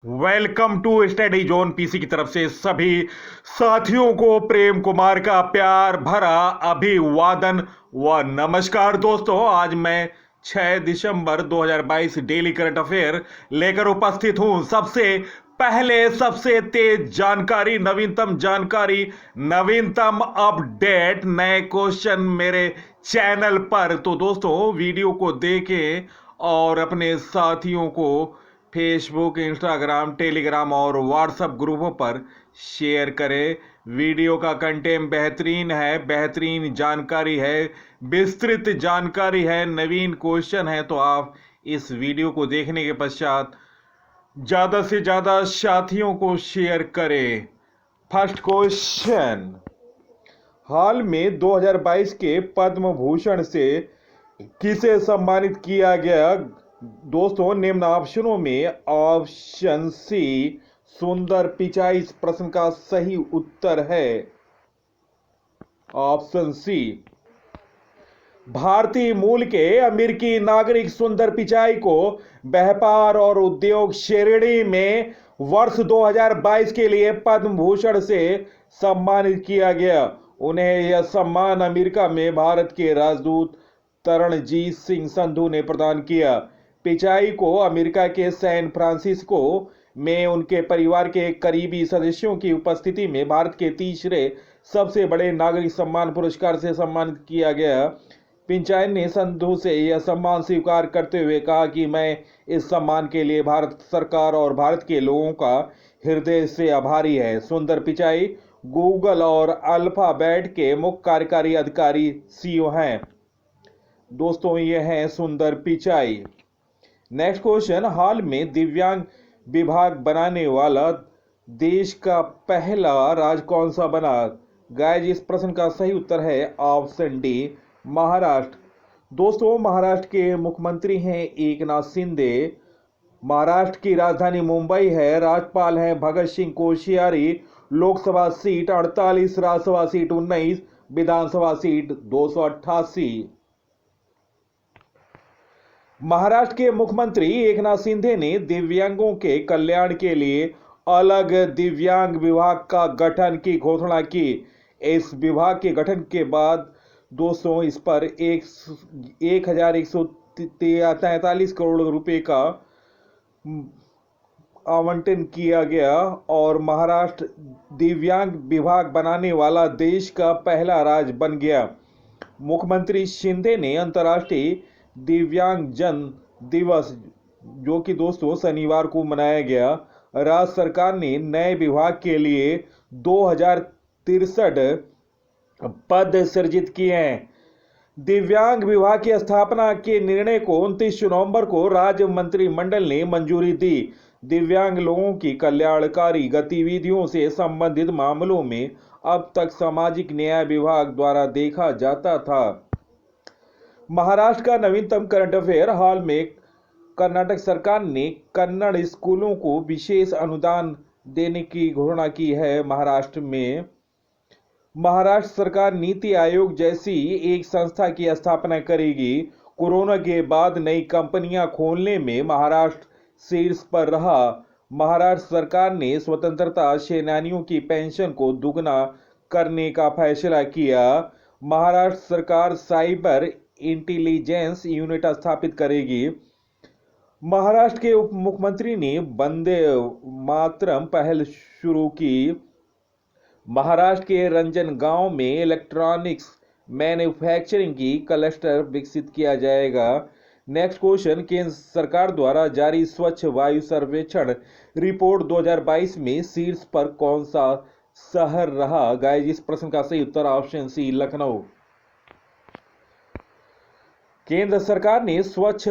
Welcome to study zone PC की तरफ से सभी साथियों को प्रेम कुमार का प्यार भरा अभिवादन व नमस्कार। दोस्तों, आज मैं 6 दिसंबर 2022 डेली करंट अफेयर लेकर उपस्थित हूं। सबसे पहले सबसे तेज जानकारी, नवीनतम जानकारी, नवीनतम अपडेट, नए क्वेश्चन मेरे चैनल पर। तो दोस्तों, वीडियो को देखें और अपने साथियों को फेसबुक, इंस्टाग्राम, टेलीग्राम और व्हाट्सएप ग्रुपों पर शेयर करें। वीडियो का कंटेंट बेहतरीन है, बेहतरीन जानकारी है, विस्तृत जानकारी है, नवीन क्वेश्चन है। तो आप इस वीडियो को देखने के पश्चात ज़्यादा से ज़्यादा साथियों को शेयर करें। फर्स्ट क्वेश्चन, हाल में 2022 के पद्म भूषण से किसे सम्मानित किया गया? दोस्तों, निम्न ऑप्शनों में ऑप्शन सी सुंदर पिचाई इस प्रश्न का सही उत्तर है। Option C. भारतीय मूल के अमेरिकी नागरिक सुंदर पिचाई को व्यापार और उद्योग श्रेणी में वर्ष 2022 के लिए पद्म भूषण से सम्मानित किया गया। उन्हें यह सम्मान अमेरिका में भारत के राजदूत तरणजीत सिंह संधू ने प्रदान किया। पिचाई को अमेरिका के सैन फ्रांसिस्को में उनके परिवार के करीबी सदस्यों की उपस्थिति में भारत के तीसरे सबसे बड़े नागरिक सम्मान पुरस्कार से सम्मानित किया गया। पिचाई ने संधू से यह सम्मान स्वीकार करते हुए कहा कि मैं इस सम्मान के लिए भारत सरकार और भारत के लोगों का हृदय से आभारी है। सुंदर पिचाई गूगल और अल्फाबेट के मुख्य कार्यकारी अधिकारी सीईओ हैं। दोस्तों, ये हैं सुंदर पिचाई। नेक्स्ट क्वेश्चन, हाल में दिव्यांग विभाग बनाने वाला देश का पहला राज्य कौन सा बना? गाइस, इस प्रश्न का सही उत्तर है ऑप्शन डी, महाराष्ट्र। दोस्तों, महाराष्ट्र के मुख्यमंत्री हैं एकनाथ शिंदे। महाराष्ट्र की राजधानी मुंबई है। राज्यपाल हैं भगत सिंह कोश्यारी। लोकसभा सीट 48, राज्यसभा सीट 19, विधानसभा सीट 288। महाराष्ट्र के मुख्यमंत्री एकनाथ शिंदे ने दिव्यांगों के कल्याण के लिए अलग दिव्यांग विभाग का गठन की घोषणा की। इस विभाग के गठन के बाद दोस्तों इस पर 1143 करोड़ रुपए का आवंटन किया गया और महाराष्ट्र दिव्यांग विभाग बनाने वाला देश का पहला राज्य बन गया। मुख्यमंत्री शिंदे ने अंतर्राष्ट्रीय दिव्यांग जन दिवस, जो कि दोस्तों शनिवार को मनाया गया, राज्य सरकार ने नए विभाग के लिए 2063 पद सृजित किए हैं। दिव्यांग विभाग की स्थापना के निर्णय को 29 नवंबर को राज्य मंत्रिमंडल ने मंजूरी दी। दिव्यांग लोगों की कल्याणकारी गतिविधियों से संबंधित मामलों में अब तक सामाजिक न्याय विभाग द्वारा देखा जाता था। महाराष्ट्र का नवीनतम करंट अफेयर, हाल में कर्नाटक सरकार ने कन्नड़ स्कूलों को विशेष अनुदान देने की घोषणा की है। महाराष्ट्र सरकार नीति आयोग जैसी एक संस्था की स्थापना करेगी। कोरोना के बाद नई कंपनियां खोलने में महाराष्ट्र शीर्ष पर रहा। महाराष्ट्र सरकार ने स्वतंत्रता सेनानियों की पेंशन को दुगना करने का फैसला किया। महाराष्ट्र सरकार साइबर इंटेलिजेंस यूनिट स्थापित करेगी। महाराष्ट्र के उप मुख्यमंत्री ने वंदे मातरम पहल शुरू की। महाराष्ट्र के रंजनगांव में इलेक्ट्रॉनिक्स मैन्युफैक्चरिंग की क्लस्टर विकसित किया जाएगा। नेक्स्ट क्वेश्चन, केंद्र सरकार द्वारा जारी स्वच्छ वायु सर्वेक्षण रिपोर्ट 2022 में शीर्ष पर कौन सा शहर रहा? गाइस, इस प्रश्न का सही उत्तर ऑप्शन सी, लखनऊ। केंद्र सरकार ने स्वच्छ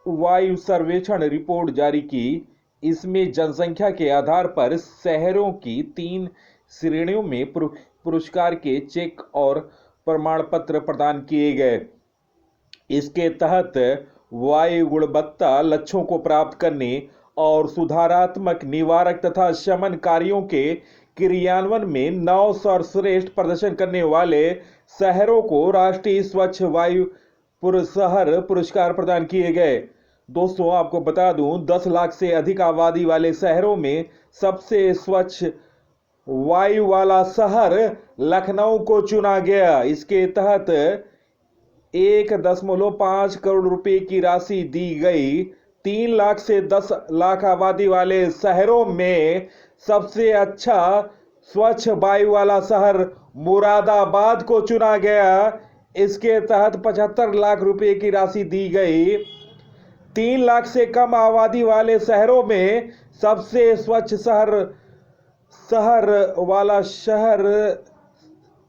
वायु सर्वेक्षण रिपोर्ट जारी की। इसमें जनसंख्या के आधार पर शहरों की 3 श्रेणियों में पुरस्कार के चेक और प्रमाण पत्र प्रदान किए गए। इसके तहत वायु गुणवत्ता लक्ष्यों को प्राप्त करने और सुधारात्मक, निवारक तथा शमन कार्यों के क्रियान्वयन में 9 सर्वश्रेष्ठ प्रदर्शन करने वाले शहरों को राष्ट्रीय स्वच्छ वायु शहर पुरस्कार प्रदान किए गए। दोस्तों आपको बता दूं 10 लाख से अधिक आबादी वाले शहरों में सबसे स्वच्छ वायु वाला शहर लखनऊ को चुना गया। इसके तहत 1.5 करोड़ रुपए की राशि दी गई। 3 लाख से 10 लाख आबादी वाले शहरों में सबसे अच्छा स्वच्छ वायु वाला शहर मुरादाबाद को चुना गया। इसके तहत 75 लाख रुपए की राशि दी गई। 3 लाख से कम आबादी वाले शहरों में सबसे स्वच्छ शहर वाला शहर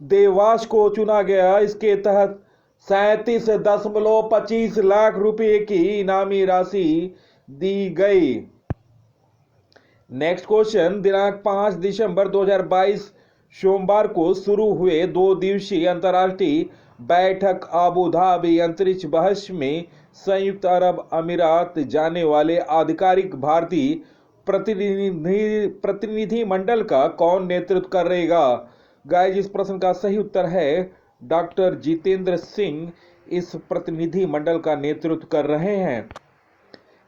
देवास को चुना गया। इसके तहत 37.25 लाख रुपए की इनामी राशि दी गई। नेक्स्ट क्वेश्चन, दिनांक 5 दिसंबर 2022 सोमवार को शुरू हुए 2 दिवसीय अंतर्राष्ट्रीय बैठक अबू धाबी अंतरिक्ष बहस में संयुक्त अरब अमीरात जाने वाले आधिकारिक भारतीय प्रतिनिधि मंडल का कौन नेतृत्व करेगा? गाइस इस प्रश्न का सही उत्तर है डॉक्टर जितेंद्र सिंह इस प्रतिनिधि मंडल का नेतृत्व कर रहे हैं।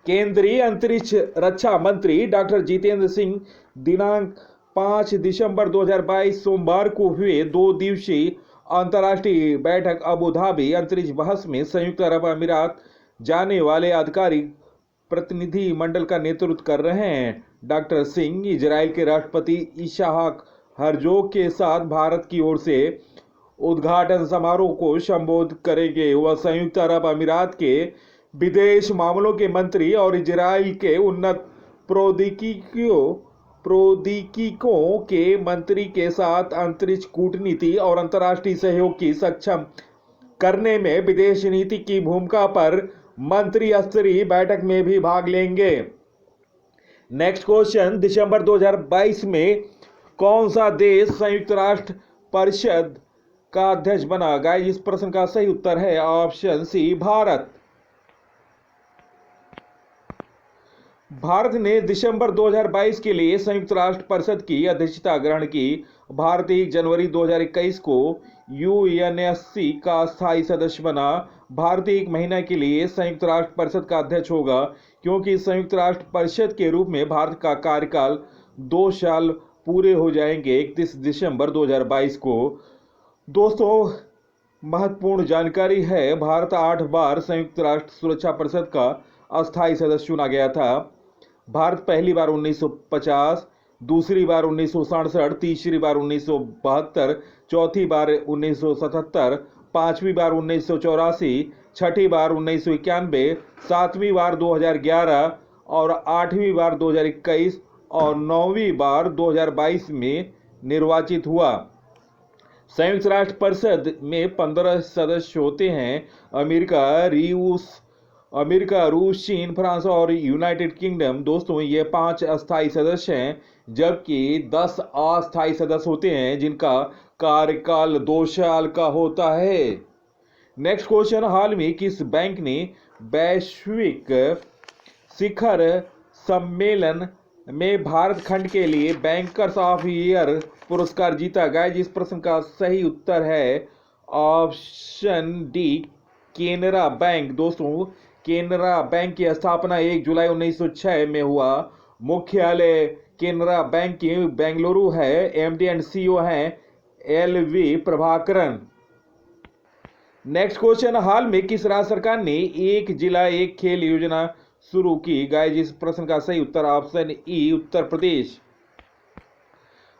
केंद्रीय अंतरिक्ष रक्षा मंत्री डॉक्टर जितेंद्र सिंह दिनांक 5 दिसंबर 2022 सोमवार को हुए 2 दिवसीय अंतर्राष्ट्रीय बैठक अबू धाबी अंतरिक्ष बहस में संयुक्त अरब अमीरात जाने वाले आधिकारिक प्रतिनिधि मंडल का नेतृत्व कर रहे हैं। डॉक्टर सिंह इजराइल के राष्ट्रपति इसहाक हर्जोग के साथ भारत की ओर से उद्घाटन समारोह को संबोधित करेंगे। वह संयुक्त अरब अमीरात के विदेश मामलों के मंत्री और इजराइल के उन्नत प्रौद्योगिकियों के मंत्री के साथ अंतरिक्ष कूटनीति और अंतर्राष्ट्रीय सहयोग की सक्षम करने में विदेश नीति की भूमिका पर मंत्री स्तरीय बैठक में भी भाग लेंगे। नेक्स्ट क्वेश्चन, दिसंबर 2022 में कौन सा देश संयुक्त राष्ट्र परिषद का अध्यक्ष बना? गाइस इस प्रश्न का सही उत्तर है ऑप्शन सी भारत। भारत ने दिसंबर 2022 के लिए संयुक्त राष्ट्र परिषद की अध्यक्षता ग्रहण की। भारत 1 जनवरी 2021 को यूएनएससी का स्थायी सदस्य बना। भारत 1 महीना के लिए संयुक्त राष्ट्र परिषद का अध्यक्ष होगा, क्योंकि संयुक्त राष्ट्र परिषद के रूप में भारत का कार्यकाल 2 साल पूरे हो जाएंगे 31 दिसंबर 2022 को। दोस्तों महत्वपूर्ण जानकारी है, भारत 8 बार संयुक्त राष्ट्र सुरक्षा परिषद का अस्थायी सदस्य चुना गया था। भारत पहली बार 1950, दूसरी बार 1967, तीसरी बार 1972, चौथी बार 1977, पांचवी बार 1984, छठी बार 1991, सातवीं बार 2011 और आठवीं बार 2021 और 9वीं बार 2022 में निर्वाचित हुआ। संयुक्त राष्ट्र परिषद में 15 सदस्य होते हैं। अमेरिका, रूस, चीन, फ्रांस और यूनाइटेड किंगडम। दोस्तों ये 5 अस्थायी सदस्य हैं, जबकि 10 अस्थायी सदस्य होते हैं जिनका कार्यकाल 2 साल का होता है। नेक्स्ट क्वेश्चन, हाल में किस बैंक ने वैश्विक शिखर सम्मेलन में भारत खंड के लिए बैंकर्स ऑफ ईयर पुरस्कार जीता? गाइस इस प्रश्न का सही उत्तर है ऑप्शन डी केनरा बैंक। दोस्तों केनरा बैंक की स्थापना 1 जुलाई 1906 में हुआ। मुख्यालय केनरा बैंक की बेंगलुरु है। एमडी एंड सीईओ हैं एलवी प्रभाकरन। नेक्स्ट क्वेश्चन, हाल में किस राज्य सरकार ने एक जिला एक खेल योजना शुरू की? गाइस इस प्रश्न का सही उत्तर ऑप्शन ई उत्तर प्रदेश।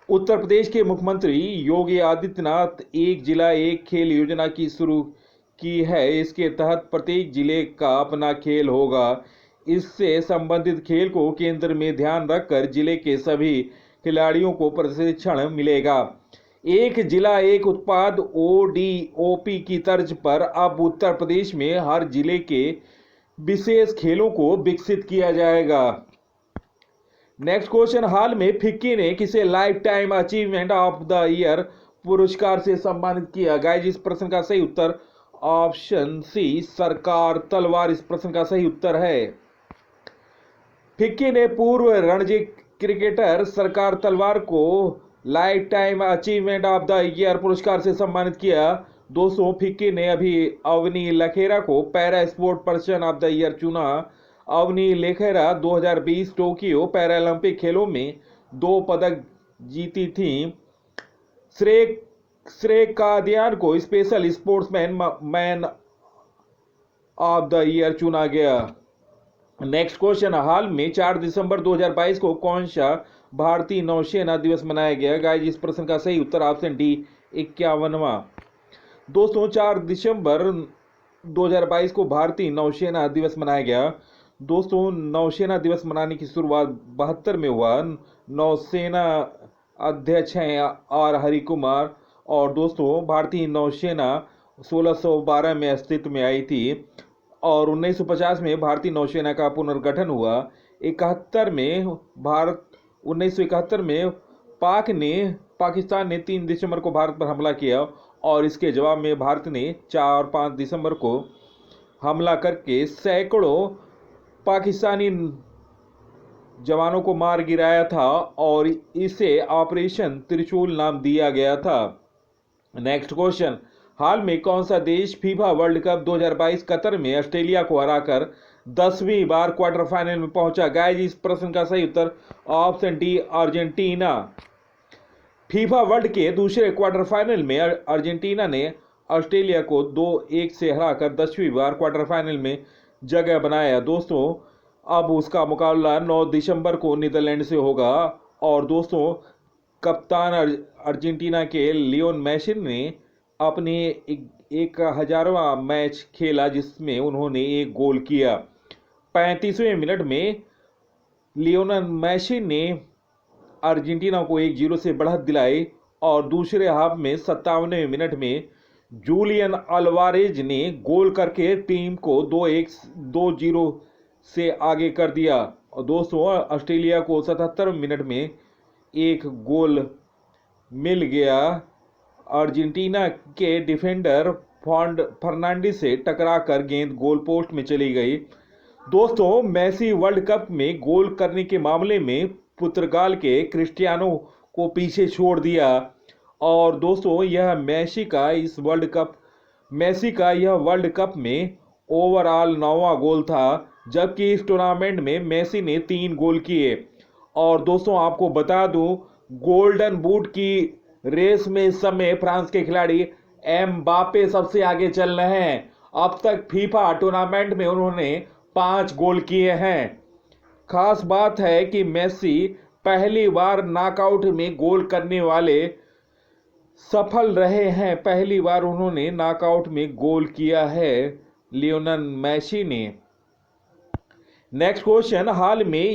उत्तर प्रदेश के मुख्यमंत्री योगी आदित्यनाथ एक जिला एक खेल योजना की शुरू की है। इसके तहत प्रत्येक जिले का अपना खेल होगा। इससे संबंधित खेल को केंद्र में ध्यान रखकर जिले के सभी खिलाड़ियों को प्रशिक्षण मिलेगा। एक जिला एक उत्पाद ओडीओपी की तर्ज पर अब उत्तर प्रदेश में हर जिले के विशेष खेलों को विकसित किया जाएगा। नेक्स्ट क्वेश्चन, हाल में फिक्की ने किसे life time achievement of the year पुरस्कार से सम्मानित किया? गाइस इस प्रश्न का सही उत्तर ऑप्शन सी सरकार तलवार इस प्रश्न का सही उत्तर है। फिक्की ने पूर्व रणजी क्रिकेटर सरकार तलवार को life time achievement of the year पुरस्कार से सम्मानित किया। दोस्तों फिक्की ने अभी अवनी लखेरा को para sport person of the year चुना। अवनी लेखेरा 2020 टोक्यो पैरालंपिक खेलों में 2 पदक जीती थी। श्रेय कादियान को special sportsman man of the year चुना गया। नेक्स्ट क्वेश्चन, हाल में 4 दिसंबर 2022 को कौन सा भारतीय नौसेना दिवस मनाया गया? गाइस इस प्रश्न का सही उत्तर ऑप्शन डी 51वां। दोस्तों 4 दिसंबर 2022 को भारतीय नौसेना दिवस मनाया गया। दोस्तों नौसेना दिवस मनाने की शुरुआत 72 में हुआ। नौसेना अध्यक्ष हैं आर हरि कुमार। और दोस्तों भारतीय नौसेना 1612 में अस्तित्व में आई थी और 1950 में भारतीय नौसेना का पुनर्गठन हुआ। 1971 में पाकिस्तान ने 3 दिसंबर को भारत पर हमला किया और इसके जवाब में भारत ने 4 और 5 दिसंबर को हमला करके सैकड़ों पाकिस्तानी जवानों को मार गिराया था और इसे ऑपरेशन त्रिशूल नाम दिया गया था। नेक्स्ट क्वेश्चन, हाल में कौन सा देश फीफा वर्ल्ड कप 2022 कतर में ऑस्ट्रेलिया को हराकर 10वीं बार क्वार्टर फाइनल में पहुंचा? गाइस इस प्रश्न का सही उत्तर option D Argentina. FIFA world के दूसरे क्वार्टर फाइनल में अर्जेंटीना ने ऑस्ट्रेलिया को 2-1 से हराकर 10वीं बार क्वार्टर फाइनल में जगह बनाया। दोस्तों अब उसका मुकाबला 9 दिसंबर को नीदरलैंड से होगा। और दोस्तों कप्तान अर्जेंटीना के लियोन मेसी ने अपने 1000वां मैच खेला जिसमें उन्होंने 1 गोल किया। 35वें मिनट में लियोनेल मेसी ने अर्जेंटीना को 1-0 से बढ़त दिलाई और दूसरे हाफ में 57वें मिनट में जूलियन अल्वारेज ने गोल करके टीम को 2-0 से आगे कर दिया। और दोस्तों ऑस्ट्रेलिया को 77 मिनट में 1 गोल मिल गया। अर्जेंटीना के डिफेंडर फर्नांडिस से टकराकर गेंद गोल पोस्ट में चली गई। दोस्तों मेसी वर्ल्ड कप में गोल करने के मामले में पुर्तगाल के क्रिस्टियानो को पीछे छोड़ दिया। और दोस्तों यह मेसी का यह वर्ल्ड कप में ओवरऑल 9वां गोल था, जबकि इस टूर्नामेंट में मेसी ने 3 गोल किए। और दोस्तों आपको बता दूं गोल्डन बूट की रेस में इस समय फ्रांस के खिलाड़ी एमबापे सबसे आगे चल रहे हैं। अब तक फीफा टूर्नामेंट में उन्होंने 5 गोल किए हैं। खास बात है कि मेसी पहली बार नॉकआउट में गोल करने वाले सफल रहे हैं। पहली बार उन्होंने नॉकआउट में गोल किया है लियोनेल मेसी ने। नेक्स्ट क्वेश्चन, हाल में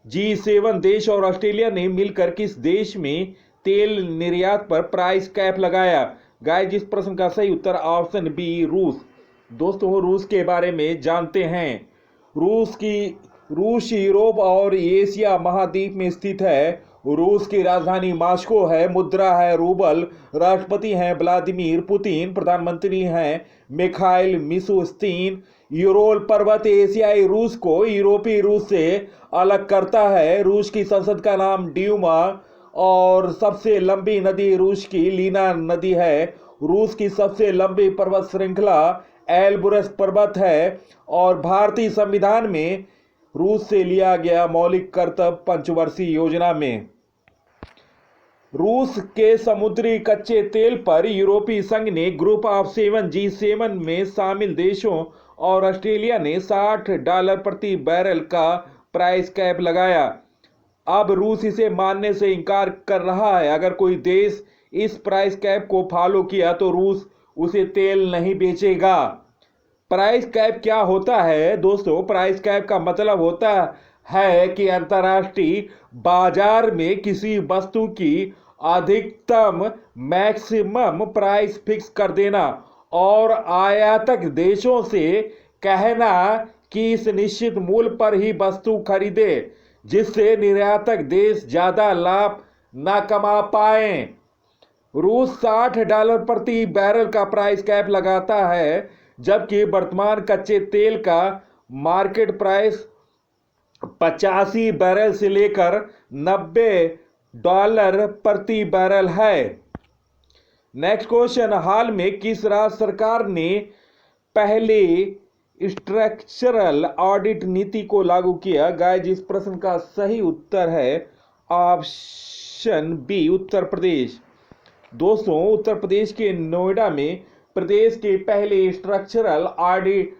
G7 देश और ऑस्ट्रेलिया ने मिलकर किस देश में तेल निर्यात पर प्राइस कैप लगाया? गाइस इस प्रश्न का सही उत्तर ऑप्शन बी रूस। दोस्तों रूस के बारे में जानते हैं। रूस यूरोप और एशिया महाद्वीप में स्थित है। रूस की राजधानी मॉस्को है। मुद्रा है रूबल। राष्ट्रपति हैं व्लादिमीर पुतिन। प्रधानमंत्री हैं मिखाइल मिशुस्तिन। यूरोल पर्वत एशियाई रूस को यूरोपीय रूस से अलग करता है। रूस की संसद का नाम ड्यूमा और सबसे लंबी नदी रूस की लीना नदी है। रूस की सबसे लंबी पर्वत श्रृंखला एल्ब्रुस पर्वत है। और भारतीय संविधान में रूस से लिया गया मौलिक कर्तव्य पंचवर्षीय योजना में रूस के समुद्री कच्चे तेल पर यूरोपीय संघ ने ग्रुप ऑफ 7 G7 में शामिल देशों और ऑस्ट्रेलिया ने $60 प्रति बैरल का प्राइस कैप लगाया। अब रूस इसे मानने से इनकार कर रहा है। अगर कोई देश इस प्राइस कैप को फॉलो किया तो रूस उसे तेल नहीं बेचेगा। प्राइस कैप क्या होता है? दोस्तों प्राइस कैप का मतलब होता है कि अंतर्राष्ट्रीय बाजार में किसी वस्तु की अधिकतम मैक्सिमम प्राइस फिक्स कर देना और आयातक देशों से कहना कि इस निश्चित मूल्य पर ही वस्तु खरीदे, जिससे निर्यातक देश ज्यादा लाभ न कमा पाए। रूस $60 प्रति बैरल का प्राइस कैप लगाता है, जबकि वर्तमान कच्चे तेल का मार्केट प्राइस 85 बैरल से लेकर $90 प्रति बैरल है। नेक्स्ट क्वेश्चन, हाल में किस राज्य सरकार ने पहले स्ट्रक्चरल ऑडिट नीति को लागू किया? गाइस, इस प्रश्न का सही उत्तर है ऑप्शन बी, उत्तर प्रदेश। दोस्तों, उत्तर प्रदेश के नोएडा में प्रदेश के पहले स्ट्रक्चरल ऑडिट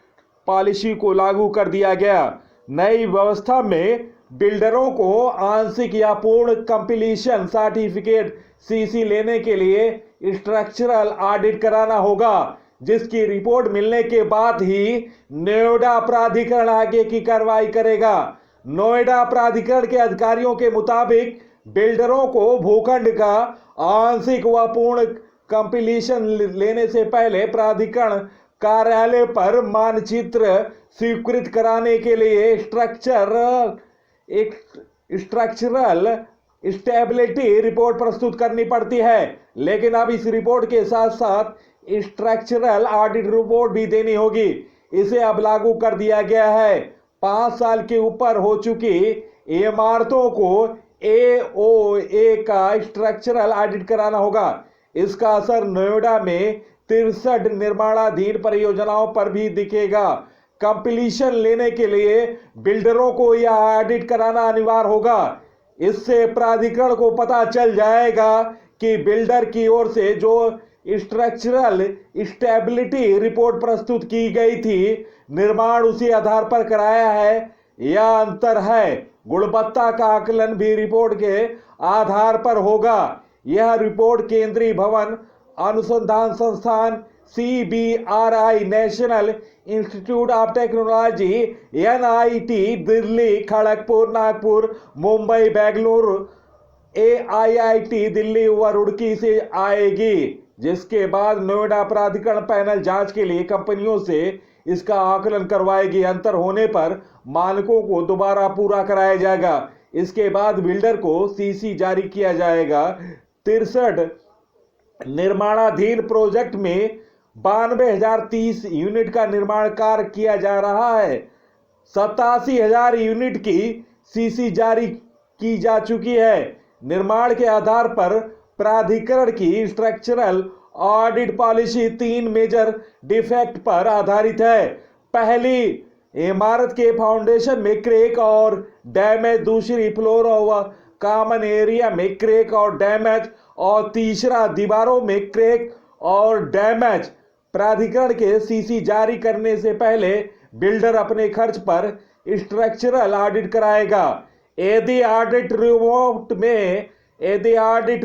पॉलिसी को लागू कर दिया गया। नई व्यवस्था में बिल्डरों को आंशिक या पूर्ण कंप्लीशन सर्टिफिकेट सीसी लेने के लिए स्ट्रक्चरल ऑडिट कराना होगा, जिसकी रिपोर्ट मिलने के बाद ही नोएडा प्राधिकरण आगे की कार्रवाई करेगा। नोएडा प्राधिकरण के अधिकारियों के मुताबिक बिल्डरों को भूखंड का आंशिक व पूर्ण कंप्लीशन लेने से पहले प्राधिकरण कार्यालय पर मानचित्र स्वीकृत कराने के लिए स्ट्रक्चरल स्टेबिलिटी रिपोर्ट प्रस्तुत करनी पड़ती है। लेकिन अब इस रिपोर्ट के साथ साथ स्ट्रक्चरल ऑडिट रिपोर्ट भी देनी होगी। इसे अब लागू कर दिया गया है। 5 साल के ऊपर हो चुकी इमारतों को AOA का स्ट्रक्चरल ऑडिट कराना होगा। इसका असर नोएडा में 63 निर्माणाधीन परियोजनाओं पर भी दिखेगा। कंप्लीशन लेने के लिए बिल्डरों को यह ऑडिट कराना अनिवार्य होगा। इससे प्राधिकरण को पता चल जाएगा कि बिल्डर की ओर से जो स्ट्रक्चरल स्टेबिलिटी रिपोर्ट प्रस्तुत की गई थी, निर्माण उसी आधार पर कराया है या अंतर है। गुणवत्ता का आकलन भी रिपोर्ट के आधार पर होगा। यह रिपोर्ट केंद्रीय भवन अनुसंधान संस्थान CBRI, national institute of technology NIT, Delhi, Kharagpur, Nagpur, Mumbai, Bengaluru, AIIT Delhi व रुड़की से आएगी, जिसके बाद नोएडा प्राधिकरण पैनल जांच के लिए कंपनियों से इसका आकलन करवाएगी। अंतर होने पर मानकों को दोबारा पूरा कराया जाएगा। इसके बाद बिल्डर को CC जारी किया जाएगा। 63 निर्माणाधीन प्रोजेक्ट में 92,030 यूनिट का निर्माण कार्य किया जा रहा है। 87,000 यूनिट की CC जारी की जा चुकी है। निर्माण के आधार पर प्राधिकरण की structural audit policy 3 major defect पर आधारित है। पहली, इमारत के फाउंडेशन में क्रैक और डैमेज। दूसरी, फ्लोर व कॉमन एरिया में क्रैक और डैमेज। और तीसरा, दीवारों में क्रैक और डैमेज। प्राधिकरण के CC जारी करने से पहले बिल्डर अपने खर्च पर स्ट्रक्चरल ऑडिट कराएगा। यदि ऑडिट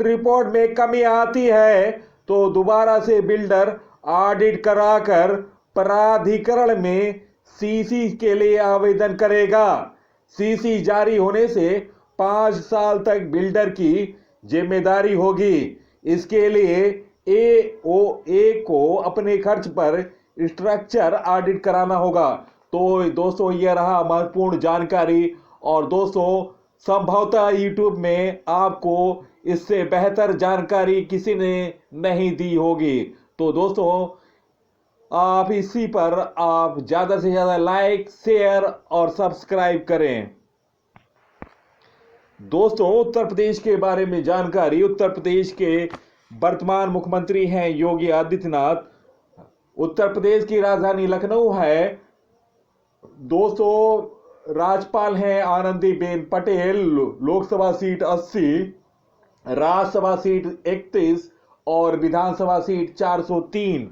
रिपोर्ट में कमी आती है तो दोबारा से बिल्डर ऑडिट कराकर प्राधिकरण में CC के लिए आवेदन करेगा। CC जारी होने से 5 साल तक बिल्डर की जिम्मेदारी होगी। इसके लिए AOA को अपने खर्च पर स्ट्रक्चर ऑडिट कराना होगा। तो दोस्तों, यह रहा महत्वपूर्ण जानकारी। और दोस्तों, संभवतः YouTube में आपको इससे बेहतर जानकारी किसी ने नहीं दी होगी। तो दोस्तों, आप इसी पर आप ज़्यादा से ज़्यादा लाइक, शेयर और सब्सक्राइब करें। दोस्तों, उत्तर प्रदेश के बारे में जानकारी। उत्तर प्रदेश के वर्तमान मुख्यमंत्री हैं योगी आदित्यनाथ। उत्तर प्रदेश की राजधानी लखनऊ है। दोस्तों, राज्यपाल हैं आनंदीबेन पटेल। लोकसभा सीट 80, राज्यसभा सीट 31 और विधानसभा सीट 403।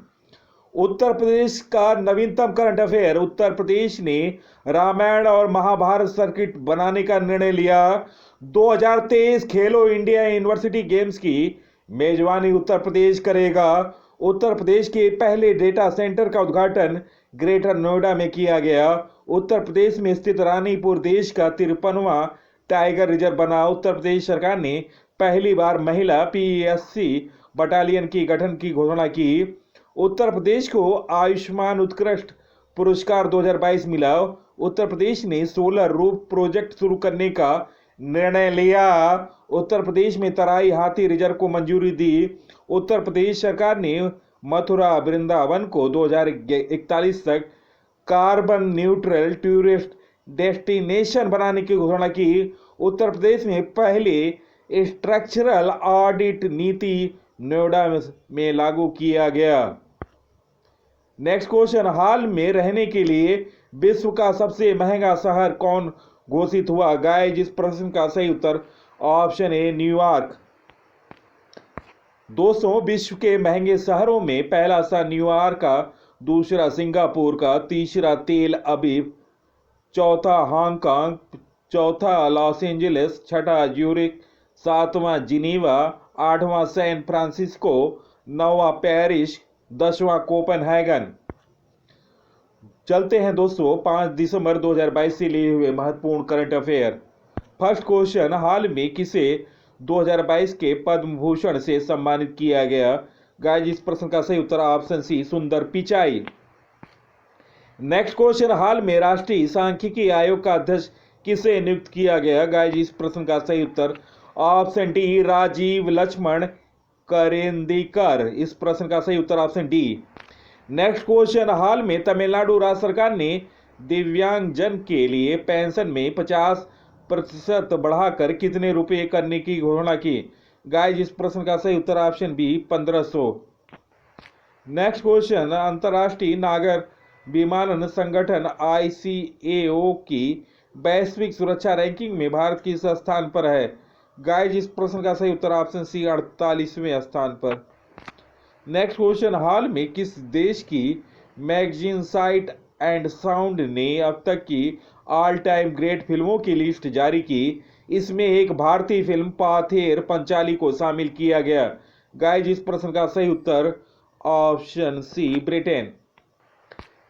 उत्तर प्रदेश का नवीनतम करंट अफेयर। उत्तर प्रदेश ने रामायण और महाभारत सर्किट बनाने का निर्णय लिया। 2023 खेलो इंडिया यूनिवर्सिटी गेम्स की मेजबानी उत्तर प्रदेश करेगा। उत्तर प्रदेश के पहले डेटा सेंटर का उद्घाटन ग्रेटर नोएडा में किया गया। उत्तर प्रदेश में स्थित रानीपुर देश का 53वां टाइगर रिजर्व बना। उत्तर प्रदेश सरकार ने पहली बार महिला PSC बटालियन की गठन की घोषणा की। उत्तर प्रदेश को आयुष्मान उत्कृष्ट पुरस्कार 2022 मिला। उत्तर प्रदेश ने सोलर रूफ प्रोजेक्ट शुरू करने का निर्णय लिया। उत्तर प्रदेश में तराई हाथी रिजर्व को मंजूरी दी। उत्तर प्रदेश सरकार ने मथुरा वृंदावन को 2041 तक कार्बन न्यूट्रल टूरिस्ट डेस्टिनेशन बनाने की घोषणा की। उत्तर प्रदेश में पहले स्ट्रक्चरल ऑडिट नीति नोएडा में लागू किया गया। नेक्स्ट क्वेश्चन, हाल में रहने के लिए विश्व का सबसे महंगा शहर कौन घोषित हुआ? गाइस इस प्रश्न का सही उत्तर ऑप्शन ए न्यूयॉर्क। दोस्तों विश्व के महंगे शहरों में पहला शहर न्यूयॉर्क का, दूसरा सिंगापुर का, तीसरा तेल अवीव, चौथा हांगकांग, चौथा लॉस एंजलिस, छठा ज्यूरिक, सातवां जिनीवा, आठवां सैन फ्रांसिस्को, नौवां पेरिस, 10वां कोपेनहेगन। चलते हैं दोस्तों 5 दिसंबर 2022 से लिए हुए महत्वपूर्ण करंट अफेयर। फर्स्ट क्वेश्चन, हाल में किसे 2022 के पद्म भूषण से सम्मानित किया गया? गाइस इस प्रश्न का सही उत्तर ऑप्शन सी सुंदर पिचाई। नेक्स्ट क्वेश्चन, हाल में राष्ट्रीय सांख्यिकी आयोग का अध्यक्ष किसे नियुक्त किया गया? गाइस इस प्रश्न का सही उत्तर ऑप्शन डी राजीव लक्ष्मण करेंदीकर। इस प्रश्न का सही उत्तर ऑप्शन डी। नेक्स्ट क्वेश्चन, हाल में तमिलनाडु राज्य सरकार ने दिव्यांगजन के लिए पेंशन में 50% बढ़ाकर कितने रुपए करने की घोषणा की? गाइस इस प्रश्न का सही उत्तर ऑप्शन बी 1500। नेक्स्ट क्वेश्चन, अंतर्राष्ट्रीय नागर विमानन संगठन ICAO की वैश्विक सुरक्षा रैंकिंग में भारत किस स्थान पर है? गाइस इस प्रश्न का सही उत्तर ऑप्शन सी 48वें स्थान पर। नेक्स्ट क्वेश्चन, हाल में किस देश की मैगजीन साइट एंड साउंड ने अब तक की ऑल टाइम ग्रेट फिल्मों की लिस्ट जारी की? इसमें एक भारतीय फिल्म पाथेर पंचाली को शामिल किया गया। गाइस इस प्रश्न का सही उत्तर option C Britain.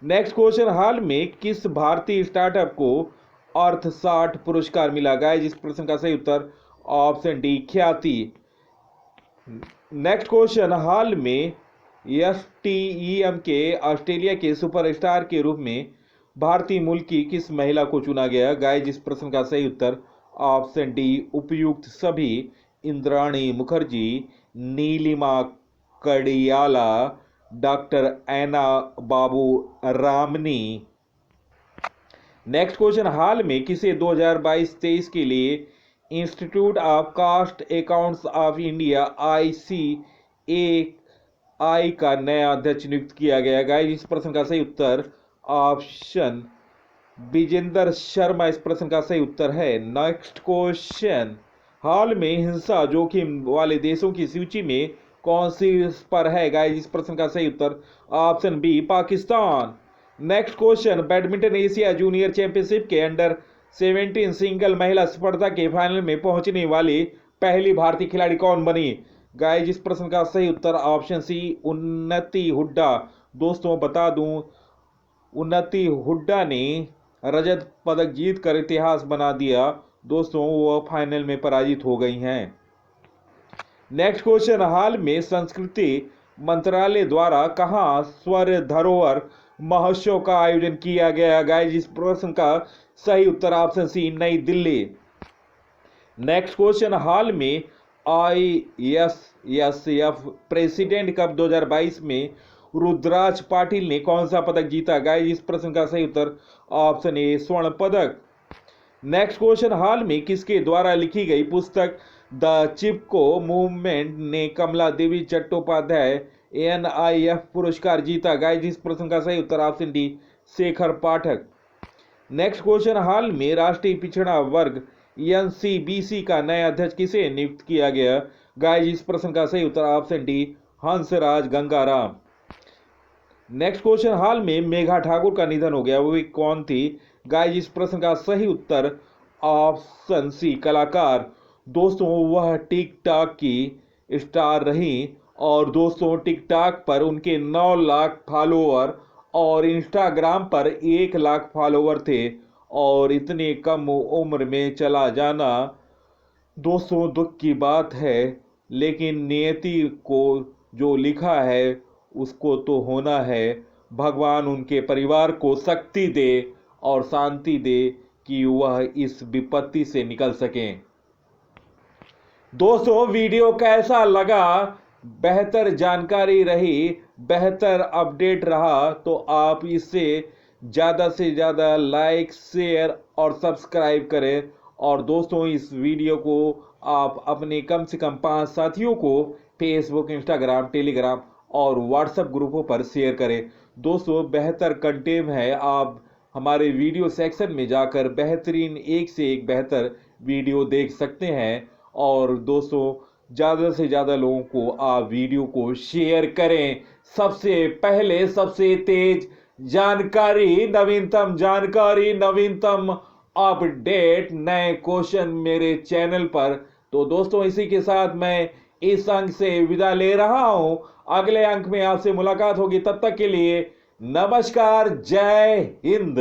Next question, हाल में किस भारतीय स्टार्टअप को अर्थशाट पुरस्कार मिला? गाइस इस प्रश्न का सही उत्तर ऑप्शन डी ख्याति। नेक्स्ट क्वेश्चन, हाल में STEM के ऑस्ट्रेलिया के सुपरस्टार के रूप में भारतीय मूल की किस महिला को चुना गया? गाइस इस प्रश्न का सही उत्तर ऑप्शन डी उपयुक्त सभी, इंद्राणी मुखर्जी, नीलिमा कडियाला, डॉक्टर ऐना बाबू रामनी। नेक्स्ट क्वेश्चन, हाल में किसे 2022-23 के लिए institute of cost accounts of India ICAI का नया अध्यक्ष नियुक्त किया गया? गाइस इस प्रश्न का सही उत्तर ऑप्शन विजेंद्र शर्मा इस प्रश्न का सही उत्तर है। नेक्स्ट क्वेश्चन, हाल में हिंसा जोखिम वाले देशों की सूची में कौन सी पर है? गाइस इस प्रश्न का सही उत्तर option B Pakistan. Next question, badminton Asia junior championship के अंडर-17 सिंगल महिला स्पर्धा के फाइनल में पहुंचने वाली पहली भारतीय खिलाड़ी कौन बनी? गाइस इस प्रश्न का सही उत्तर ऑप्शन सी उन्नति हुड्डा। दोस्तों बता दूं, उन्नति हुड्डा ने रजत पदक जीतकर इतिहास बना दिया। दोस्तों वो फाइनल में पराजित हो गई हैं। नेक्स्ट क्वेश्चन, हाल में संस्कृति मंत्रालय द्वारा कहां स्वर धरोहर महोत्सव का आयोजन किया गया? गाइस इस प्रश्न का सही उत्तर ऑप्शन सी नई दिल्ली। नेक्स्ट क्वेश्चन, हाल में ISSF प्रेसिडेंट कप 2022 में रुद्राज पाटिल ने कौन सा पदक जीता? गाइस इस प्रश्न का सही उत्तर ऑप्शन ए स्वर्ण पदक। नेक्स्ट क्वेश्चन, हाल में किसके द्वारा लिखी गई पुस्तक द चिपको मूवमेंट ने कमला देवी चट्टोपाध्याय NIF पुरस्कार जीता? गाइस इस प्रश्न का सही उत्तर ऑप्शन डी शेखर पाठक। नेक्स्ट क्वेश्चन, हाल में राष्ट्रीय पिछड़ा वर्ग NCBC का नया अध्यक्ष किसे नियुक्त किया गया? गाइस इस प्रश्न का सही उत्तर option D Hansraj Gangaram. Next question, हाल में मेघा ठाकुर का निधन हो गया, वो भी कौन थी? गाइस इस प्रश्न का सही उत्तर ऑप्शन सी कलाकार। दोस्तों वह टिकटॉक की स्टार रही और दोस्तों टिकटॉक पर उनके 9 लाख फॉलोअर और इंस्टाग्राम पर 1 लाख फॉलोअर थे और इतने कम उम्र में चला जाना दोस्तों दुख की बात है, लेकिन नियति को जो लिखा है उसको तो होना है। भगवान उनके परिवार को शक्ति दे और शांति दे कि वह इस विपत्ति से निकल सकें। दोस्तों वीडियो कैसा लगा? बेहतर जानकारी रही, बेहतर अपडेट रहा तो आप इससे ज़्यादा से ज़्यादा लाइक, शेयर और सब्सक्राइब करें। और दोस्तों इस वीडियो को आप अपने कम से कम 5 साथियों को फेसबुक, इंस्टाग्राम, टेलीग्राम और व्हाट्सएप ग्रुपों पर शेयर करें। दोस्तों बेहतर कंटेंट है, आप हमारे वीडियो सेक्शन में जाकर बेहतरीन एक से एक बेहतर वीडियो देख सकते हैं। और दोस्तों ज़्यादा से ज़्यादा लोगों को आप वीडियो को शेयर करें। सबसे पहले सबसे तेज जानकारी, नवीनतम जानकारी, नवीनतम अपडेट, नए क्वेश्चन मेरे चैनल पर। तो दोस्तों इसी के साथ मैं इस अंक से विदा ले रहा हूं। अगले अंक में आपसे मुलाकात होगी, तब तक के लिए नमस्कार, जय हिंद।